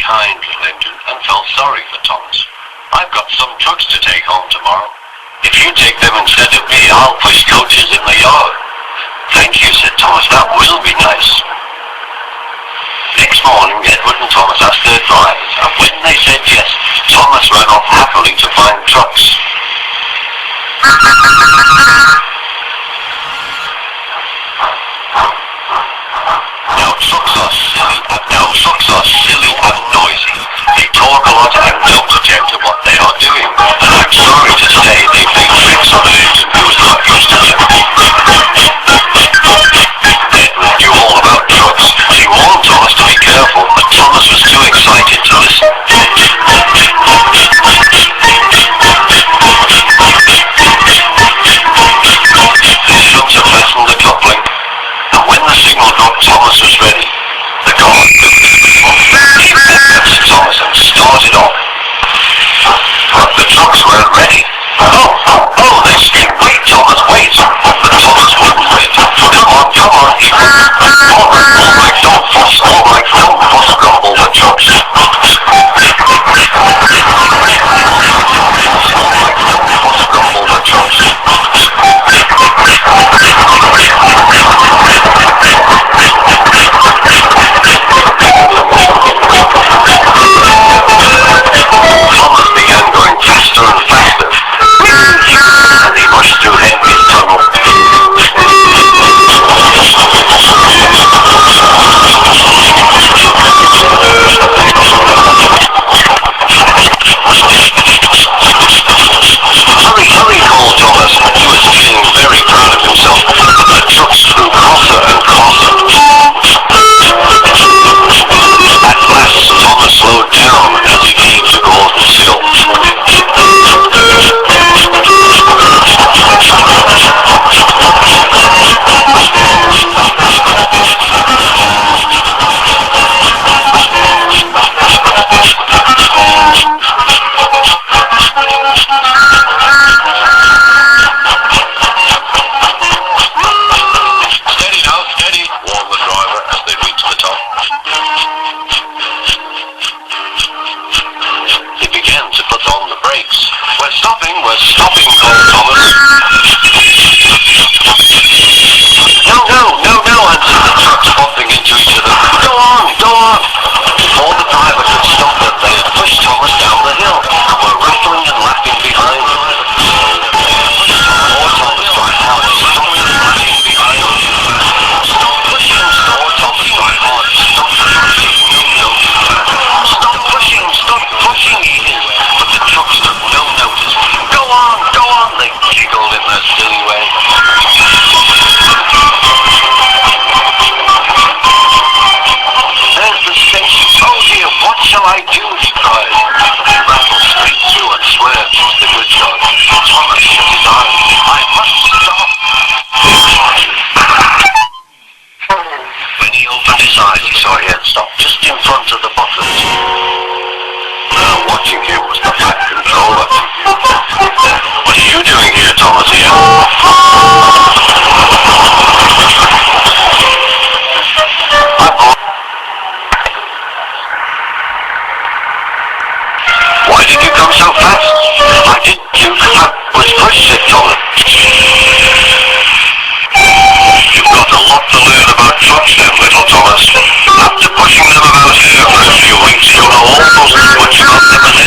kind religion and felt sorry for Thomas. I've got some trucks to take home tomorrow. If you take them instead of me, I'll push coaches in the yard. Thank you, said Thomas. That will be nice. Next morning, Edward and Thomas asked their drivers, and when they said yes, Thomas ran off happily to find trucks. Trucks are silly and noisy. They talk a lot and don't attend to what they are doing. And I'm sorry to say they play tricks on an engine who's not used to them. Edward knew all about trucks. She warned Thomas to be careful, but Thomas was too excited to listen. The shunter fastened the coupling, and when the signal dropped, Thomas was ready. The car Thomas and started off. But the trucks weren't ready. Oh, they screamed, wait, Thomas, wait. But Thomas wouldn't wait. Come on, he all right, don't fuss, grumble the trucks. We're stopping, called Thomas. No, answered the trucks, bumping into each other. Go on. Before the driver could stop them, they had pushed Thomas down the hill and were rattling and laughing behind him. Poor Thomas cried out, stopping and laughing behind him. Stop pushing, poor Thomas cried hard. Stop pushing, no. Stop pushing, Edith. But the trucks took no notice. Go on, they giggled in their silly way. There's the station. Oh dear, what shall I do? He cried. He rattled straight through and swerved into the goods yard. Thomas shut his eyes. I must stop. When he opened his eyes, he saw he had stopped just in front of the butlers. Watching him was the fat controller. What are you doing here, Thomas? Why did you come so fast? I didn't puke. I was pushed, said Thomas. You've got a lot to learn about trucks then, little Thomas. After pushing them about here for a few weeks, you'll know almost as much about them as